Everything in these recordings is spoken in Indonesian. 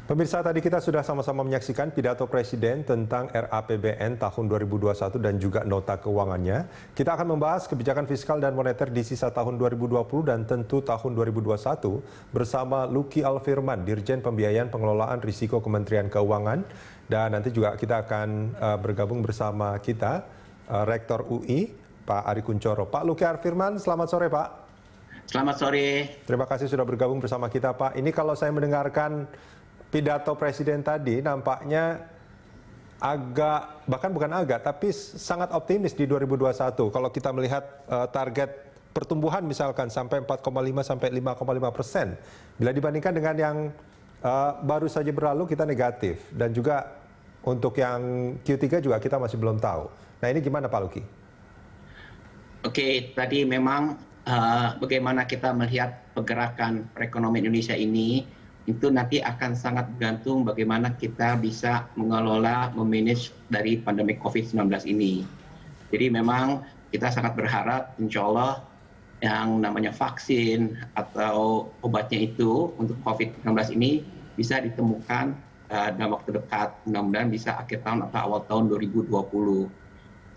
Pemirsa, tadi kita sudah sama-sama menyaksikan pidato Presiden tentang RAPBN tahun 2021 dan juga nota keuangannya. Kita akan membahas kebijakan fiskal dan moneter di sisa tahun 2020 dan tentu tahun 2021 bersama Luki Alfirman, Dirjen Pembiayaan Pengelolaan Risiko Kementerian Keuangan. Dan nanti juga kita akan bergabung bersama kita, Rektor UI, Pak Ari Kunchoro. Pak Luki Alfirman, selamat sore Pak. Selamat sore. Terima kasih sudah bergabung bersama kita Pak. Ini kalau saya mendengarkan pidato Presiden tadi nampaknya bahkan bukan agak, tapi sangat optimis di 2021. Kalau kita melihat target pertumbuhan misalkan sampai 4,5 sampai 5,5%. Bila dibandingkan dengan yang baru saja berlalu kita negatif. Dan juga untuk yang Q3 juga kita masih belum tahu. Nah ini gimana Pak Luki? Oke, tadi memang bagaimana kita melihat pergerakan perekonomian Indonesia ini, itu nanti akan sangat bergantung bagaimana kita bisa mengelola, memanage dari pandemi COVID-19 ini. Jadi memang kita sangat berharap insya Allah yang namanya vaksin atau obatnya itu untuk COVID-19 ini bisa ditemukan dalam waktu dekat. Mudah-mudahan bisa akhir tahun atau awal tahun 2020.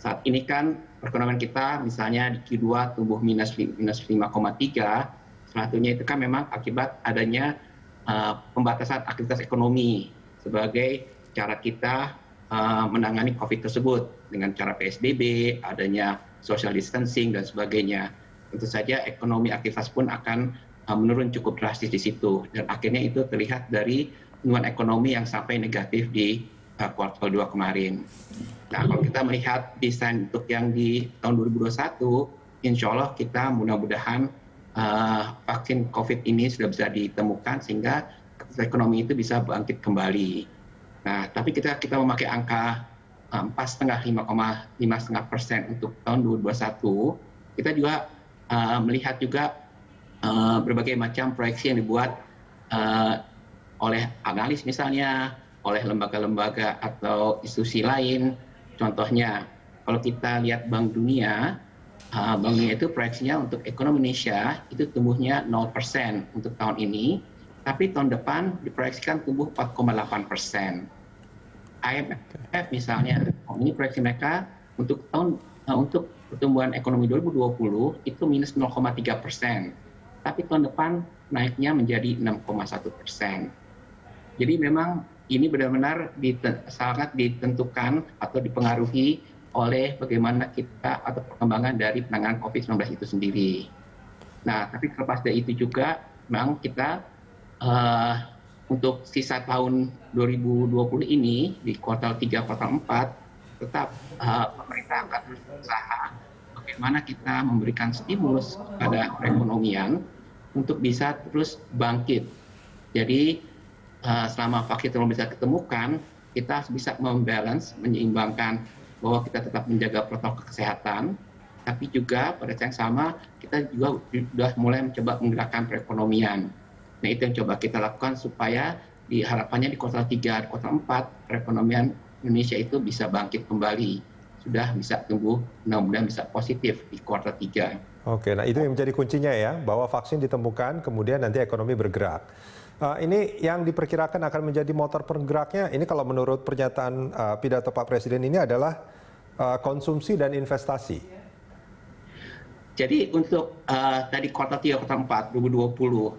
Saat ini kan perekonomian kita misalnya di Q2 tumbuh minus 5,3, salah satunya itu kan memang akibat adanya pembatasan aktivitas ekonomi sebagai cara kita menangani COVID tersebut dengan cara PSBB, adanya social distancing dan sebagainya. Tentu saja ekonomi aktivitas pun akan menurun cukup drastis di situ dan akhirnya itu terlihat dari pertumbuhan ekonomi yang sampai negatif di kuartal 2 kemarin. Nah, kalau kita melihat desain untuk yang di tahun 2021, insya Allah kita mudah-mudahan vaksin COVID ini sudah bisa ditemukan sehingga ekonomi itu bisa bangkit kembali. Nah, tapi kita memakai angka 4,5, 5,5% untuk tahun 2021. Kita juga melihat juga berbagai macam proyeksi yang dibuat oleh analis misalnya, oleh lembaga-lembaga atau institusi lain. Contohnya, kalau kita lihat Bank Dunia itu proyeksinya untuk ekonomi Indonesia itu tumbuhnya 0% untuk tahun ini, tapi tahun depan diproyeksikan tumbuh 4,8%. IMF misalnya, ini proyeksi mereka untuk pertumbuhan ekonomi 2020 itu minus 0,3%, tapi tahun depan naiknya menjadi 6,1%. Jadi memang ini benar-benar sangat ditentukan atau dipengaruhi oleh bagaimana kita atau perkembangan dari penanganan COVID-19 itu sendiri. Nah, tapi terlepas dari itu juga, memang kita untuk sisa tahun 2020 ini, di kuartal 3, kuartal 4, tetap pemerintah akan berusaha bagaimana kita memberikan stimulus pada perekonomian untuk bisa terus bangkit. Jadi, selama vaksin belum bisa ditemukan, kita bisa membalance, menyeimbangkan bahwa kita tetap menjaga protokol kesehatan, tapi juga pada saat yang sama kita juga sudah mulai mencoba menggerakkan perekonomian. Nah itu yang coba kita lakukan supaya harapannya di kuartal 3, kuartal 4 perekonomian Indonesia itu bisa bangkit kembali, sudah bisa tumbuh, mudah-mudahan bisa positif di kuartal 3. Oke, nah itu yang menjadi kuncinya ya, bahwa vaksin ditemukan kemudian nanti ekonomi bergerak. Ini yang diperkirakan akan menjadi motor penggeraknya, ini kalau menurut pernyataan pidato Pak Presiden ini adalah konsumsi dan investasi. Jadi untuk tadi kuartal 3, kuartal 4, 2020,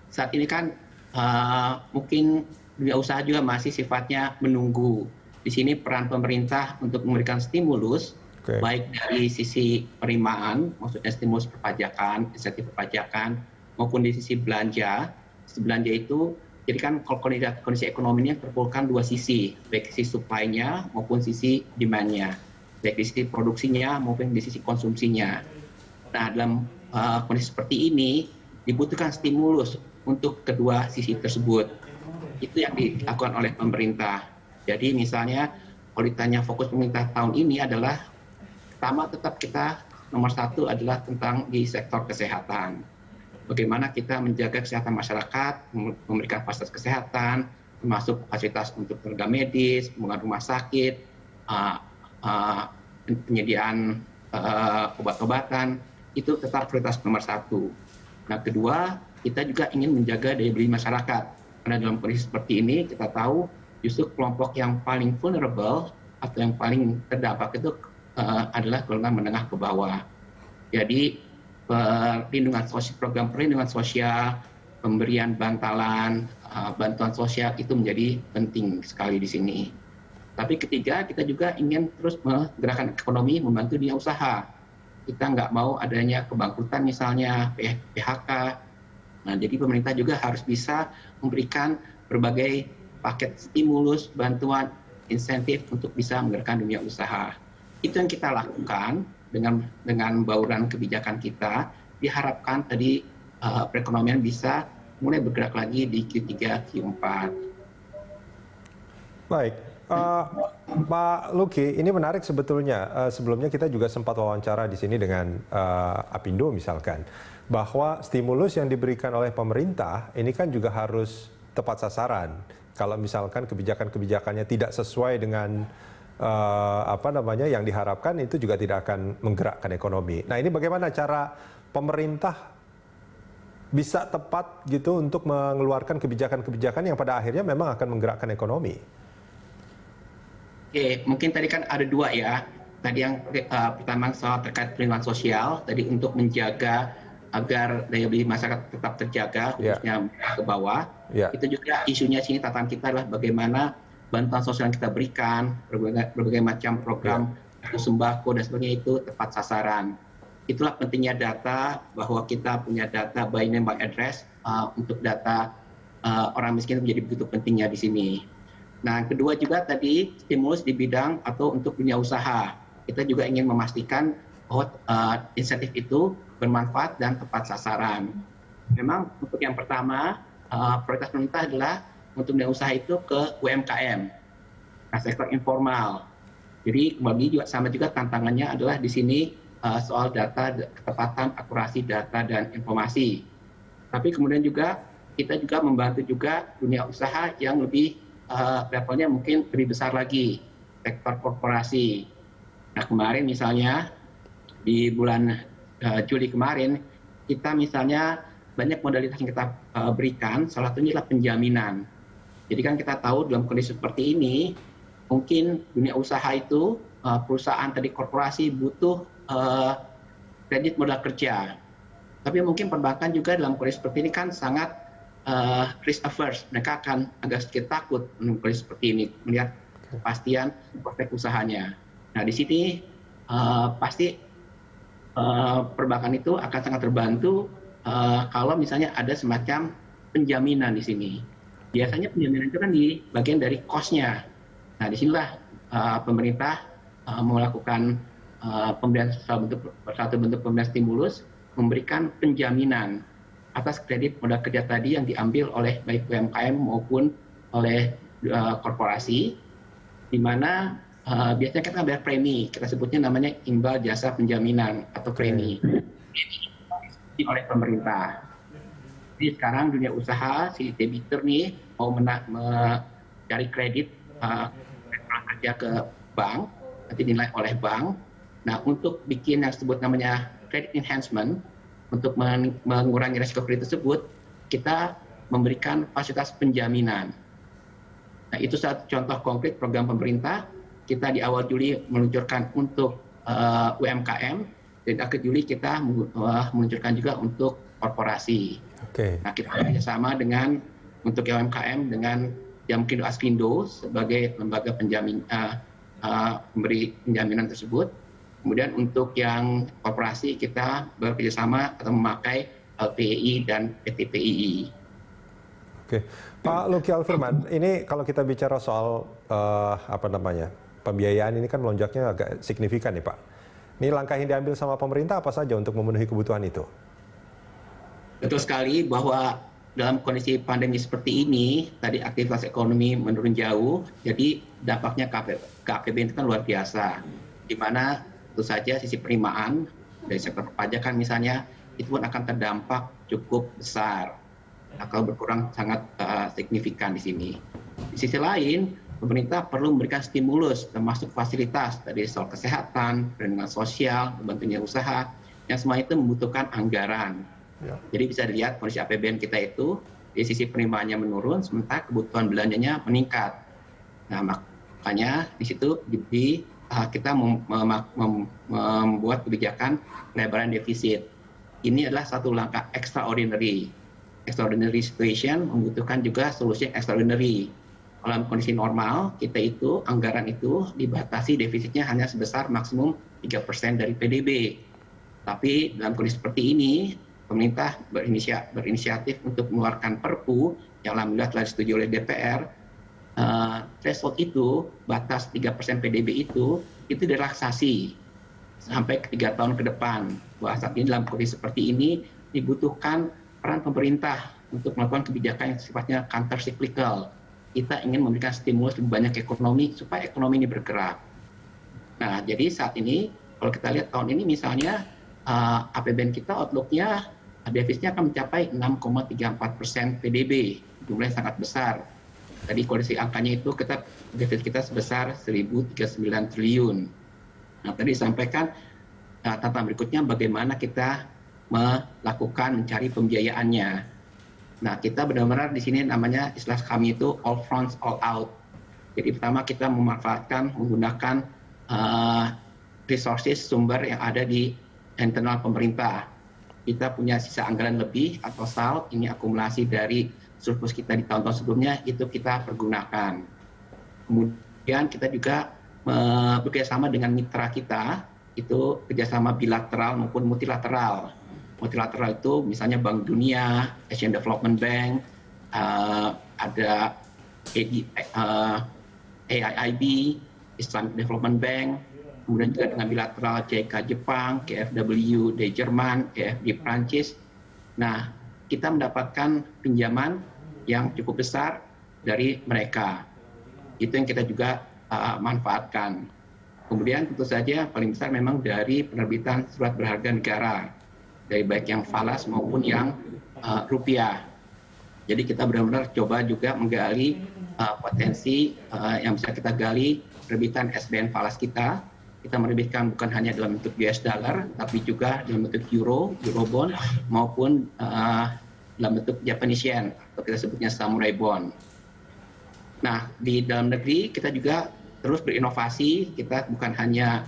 saat ini kan mungkin dunia usaha juga masih sifatnya menunggu. Di sini peran pemerintah untuk memberikan stimulus, baik dari sisi penerimaan, maksudnya stimulus perpajakan, insentif perpajakan, maupun di sisi belanja. Belanja itu, jadi kan kondisi ekonomi ini terpurukkan dua sisi, baik sisi supply-nya maupun sisi demand-nya, baik di sisi produksinya maupun di sisi konsumsinya. Nah, dalam kondisi seperti ini, dibutuhkan stimulus untuk kedua sisi tersebut. Itu yang dilakukan oleh pemerintah. Jadi misalnya, kalau ditanya fokus pemerintah tahun ini adalah, pertama tetap kita nomor satu adalah tentang di sektor kesehatan. Bagaimana kita menjaga kesehatan masyarakat, memberikan fasilitas kesehatan, termasuk fasilitas untuk tenaga medis, pembangunan rumah sakit, penyediaan obat-obatan, itu tetap prioritas nomor satu. Nah, kedua, kita juga ingin menjaga daya beli masyarakat. Karena dalam kondisi seperti ini kita tahu justru kelompok yang paling vulnerable atau yang paling terdampak itu adalah golongan menengah ke bawah. Jadi program perlindungan sosial, pemberian bantalan, bantuan sosial itu menjadi penting sekali di sini. Tapi ketiga, kita juga ingin terus menggerakkan ekonomi, membantu dunia usaha. Kita nggak mau adanya kebangkrutan misalnya, PHK. Nah, jadi pemerintah juga harus bisa memberikan berbagai paket stimulus, bantuan, insentif untuk bisa menggerakkan dunia usaha. Itu yang kita lakukan dengan bauran kebijakan kita. Diharapkan tadi perekonomian bisa mulai bergerak lagi di Q3, Q4. Baik. Pak Luki, ini menarik sebetulnya. Sebelumnya kita juga sempat wawancara di sini dengan Apindo misalkan, bahwa stimulus yang diberikan oleh pemerintah ini kan juga harus tepat sasaran. Kalau misalkan kebijakan-kebijakannya tidak sesuai dengan yang diharapkan, itu juga tidak akan menggerakkan ekonomi. Nah, ini bagaimana cara pemerintah bisa tepat gitu untuk mengeluarkan kebijakan-kebijakan yang pada akhirnya memang akan menggerakkan ekonomi? Oke, mungkin tadi kan ada dua ya. Tadi yang pertama soal terkait perlindungan sosial, tadi untuk menjaga agar daya beli masyarakat tetap terjaga, khususnya ke bawah. Itu juga isunya sini, tantangan kita adalah bagaimana bantuan sosial yang kita berikan, berbagai macam program sembako dan sebagainya itu tepat sasaran. Itulah pentingnya data, bahwa kita punya data by name by address untuk data orang miskin menjadi begitu pentingnya di sini. Nah, kedua juga tadi stimulus di bidang atau untuk dunia usaha. Kita juga ingin memastikan bahwa insentif itu bermanfaat dan tepat sasaran. Memang untuk yang pertama, prioritas pemerintah adalah untuk dunia usaha itu ke UMKM, nah sektor informal. Jadi kembali juga sama juga tantangannya adalah di sini soal data, ketepatan, akurasi data dan informasi. Tapi kemudian juga kita juga membantu juga dunia usaha yang lebih levelnya mungkin lebih besar lagi, sektor korporasi. Nah, kemarin misalnya di bulan Juli kemarin, kita misalnya banyak modalitas yang kita berikan, salah satunya adalah penjaminan. Jadi kan kita tahu dalam kondisi seperti ini, mungkin dunia usaha itu, perusahaan tadi korporasi butuh kredit modal kerja. Tapi mungkin perbankan juga dalam kondisi seperti ini kan sangat risk averse, mereka akan agak sedikit takut mengenai seperti ini, melihat kepastian prospek usahanya. Nah, di sini pasti perbankan itu akan sangat terbantu kalau misalnya ada semacam penjaminan di sini. Biasanya penjaminan itu kan di bagian dari cost-nya. Nah, disinilah pemerintah melakukan pemberian satu bentuk pemberian stimulus, memberikan penjaminan atas kredit modal kerja tadi yang diambil oleh baik UMKM maupun oleh korporasi, di mana biasanya kita bayar premi, kita sebutnya namanya imbal jasa penjaminan atau premi, oleh pemerintah. Jadi sekarang dunia usaha, si debitur nih mau mencari kredit kerja ke bank, nanti dinilai oleh bank. Nah, untuk bikin yang disebut namanya credit enhancement, untuk mengurangi risiko kredit tersebut, kita memberikan fasilitas penjaminan. Nah, itu satu contoh konkret program pemerintah. Kita di awal Juli meluncurkan untuk UMKM, dan akhir Juli kita meluncurkan juga untuk korporasi. Nah, kita bekerjasama dengan untuk UMKM dengan Jamkindo Askindo sebagai lembaga penjamin memberi penjaminan tersebut. Kemudian untuk yang korporasi kita bekerjasama atau memakai LPI dan PTPII. Oke, Pak Luki Alfirman, ini kalau kita bicara soal pembiayaan ini kan melonjaknya agak signifikan nih Pak. Ini langkah yang diambil sama pemerintah apa saja untuk memenuhi kebutuhan itu? Betul sekali bahwa dalam kondisi pandemi seperti ini, tadi aktivitas ekonomi menurun jauh, jadi dampaknya ke APBN itu kan luar biasa. Di mana tentu saja sisi penerimaan dari sektor perpajakan misalnya itu pun akan terdampak cukup besar, kalau berkurang sangat signifikan di sini. Di sisi lain, pemerintah perlu memberikan stimulus termasuk fasilitas dari soal kesehatan, perlindungan sosial, membantunya usaha, yang semua itu membutuhkan anggaran. Jadi bisa dilihat kondisi APBN kita itu di di sisi penerimaannya menurun, sementara kebutuhan belanjanya meningkat. Nah, makanya di situ kita membuat kebijakan pelebaran defisit. Ini adalah satu langkah extraordinary. Extraordinary situation membutuhkan juga solusi extraordinary. Dalam kondisi normal, kita itu anggaran itu dibatasi defisitnya hanya sebesar maksimum 3% dari PDB. Tapi dalam kondisi seperti ini, pemerintah berinisiatif untuk mengeluarkan Perpu yang alhamdulillah telah disetujui oleh DPR. Threshold itu, batas 3% PDB itu direlaksasi sampai 3 tahun ke depan. Bahwa saat ini dalam kondisi seperti ini dibutuhkan peran pemerintah untuk melakukan kebijakan yang sifatnya counter cyclical. Kita ingin memberikan stimulus lebih banyak ekonomi supaya ekonomi ini bergerak. Nah, jadi saat ini kalau kita lihat tahun ini misalnya APBN kita outlook-nya defisitnya akan mencapai 6,34% PDB, jumlahnya sangat besar. Tadi kondisi angkanya itu defisit kita sebesar 1.039 triliun. Nah, tadi disampaikan tantangan berikutnya bagaimana kita mencari pembiayaannya. Nah, kita benar-benar di sini namanya istilah kami itu all fronts all out. Jadi pertama kita menggunakan resources sumber yang ada di internal pemerintah. Kita punya sisa anggaran lebih atau SAL, ini akumulasi dari surplus kita di tahun-tahun sebelumnya, itu kita pergunakan. Kemudian kita juga bekerjasama dengan mitra kita, itu kerjasama bilateral maupun multilateral. Multilateral itu misalnya Bank Dunia, Asian Development Bank, ada AIIB, Islamic Development Bank, kemudian juga dengan bilateral JICA Jepang, KfW di Jerman, KfW di Prancis. Nah, kita mendapatkan pinjaman yang cukup besar dari mereka. Itu yang kita juga manfaatkan. Kemudian tentu saja paling besar memang dari penerbitan surat berharga negara, dari baik yang falas maupun yang rupiah. Jadi kita benar-benar coba juga menggali potensi yang bisa kita gali penerbitan SBN falas kita. Kita menerbitkan bukan hanya dalam bentuk US dollar, tapi juga dalam bentuk euro, eurobond, maupun dalam bentuk Japanese yen, atau kita sebutnya samurai bond. Nah, di dalam negeri kita juga terus berinovasi. Kita bukan hanya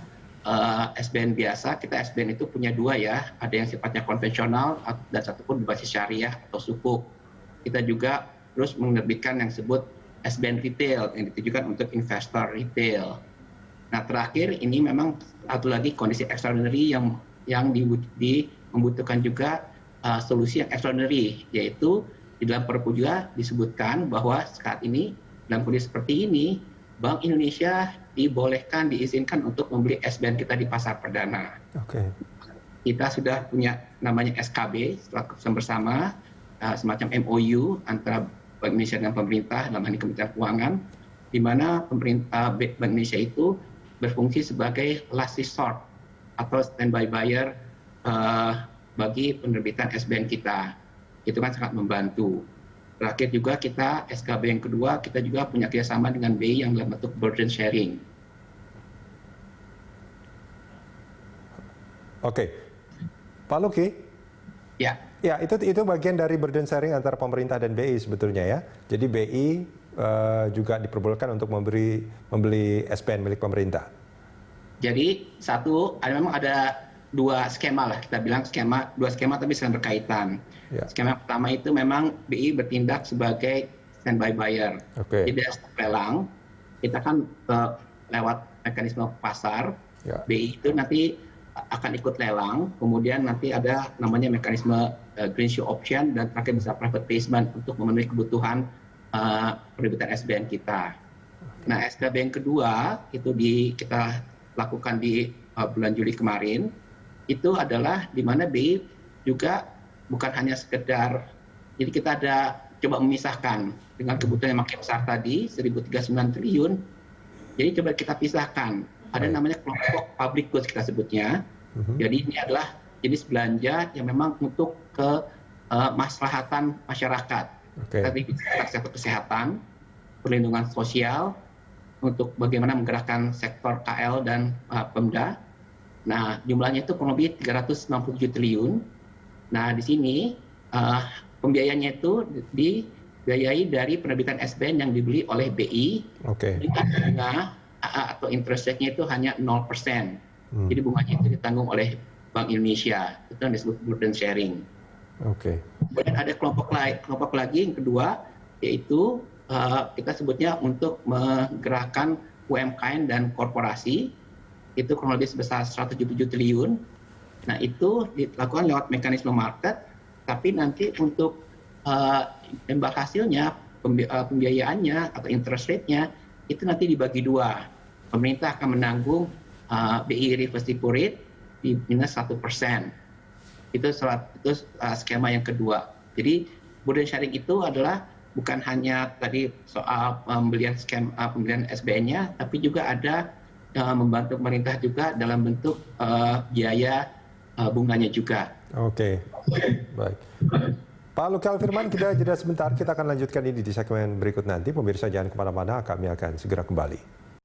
SBN biasa, kita SBN itu punya dua ya, ada yang sifatnya konvensional dan satu pun berbasis syariah atau sukuk. Kita juga terus menerbitkan yang disebut SBN retail yang ditujukan untuk investor retail. Nah, terakhir ini memang satu lagi kondisi extraordinary yang membutuhkan juga solusi yang extraordinary, yaitu di dalam Perpu juga disebutkan bahwa saat ini dalam kondisi seperti ini Bank Indonesia diizinkan untuk membeli SBN kita di pasar perdana. Okay. Kita sudah punya namanya SKB, setelah keputusan bersama, semacam MOU antara Bank Indonesia dengan pemerintah, dalam hal ini Kementerian Keuangan, di mana Bank Indonesia itu berfungsi sebagai last resort atau standby buyer bagi penerbitan SBN kita. Itu kan sangat membantu. Terakhir juga kita SKB yang kedua, kita juga punya kerjasama dengan BI yang dalam bentuk burden sharing. Oke, Pak Luki. Ya. Ya, itu bagian dari burden sharing antara pemerintah dan BI sebetulnya ya. Jadi BI juga diperbolehkan untuk membeli SBN milik pemerintah. Jadi memang ada dua skema lah, kita bilang dua skema tapi saling berkaitan. Ya. Skema pertama itu memang BI bertindak sebagai standby buyer. Okay. Jadi lelang, kita kan lewat mekanisme pasar, ya. BI itu nanti akan ikut lelang, kemudian nanti ada namanya mekanisme green shoe option, dan terakhir bisa private placement untuk memenuhi kebutuhan penerbitan SBN kita. Nah, SKB yang kedua itu kita lakukan di bulan Juli kemarin, itu adalah di mana BI juga bukan hanya sekedar, jadi kita ada coba memisahkan dengan kebutuhan yang makin besar tadi, 1.039 triliun, jadi coba kita pisahkan. Ada namanya kelompok public goods kita sebutnya. Jadi ini adalah jenis belanja yang memang untuk kemaslahatan masyarakat. Tadi sektor kesehatan, perlindungan sosial, untuk bagaimana menggerakkan sektor KL dan Pemda. Nah, jumlahnya itu kurang lebih 367 triliun. Nah, di sini pembiayaannya itu dibiayai dari penerbitan SBN yang dibeli oleh BI dengan bunga atau interest rate-nya itu hanya 0%. Jadi bunganya itu ditanggung oleh Bank Indonesia. Itu yang disebut burden sharing. Kemudian ada kelompok lagi yang kedua, yaitu kita sebutnya untuk menggerakkan UMKM dan korporasi, itu kurang lebih sebesar 177 triliun. Nah, itu dilakukan lewat mekanisme market, tapi nanti untuk imbal hasilnya, pembiayaannya atau interest rate-nya, itu nanti dibagi dua. Pemerintah akan menanggung BI reverse repo rate di minus 1%. Itu skema yang kedua. Jadi burden sharing itu adalah bukan hanya tadi soal pembelian SBN-nya, tapi juga ada membantu pemerintah juga dalam bentuk biaya bunganya juga. Baik. Pak Luki Alfirman, kita jeda sebentar. Kita akan lanjutkan ini di segmen berikut nanti. Pemirsa jangan kemana-mana, kami akan segera kembali.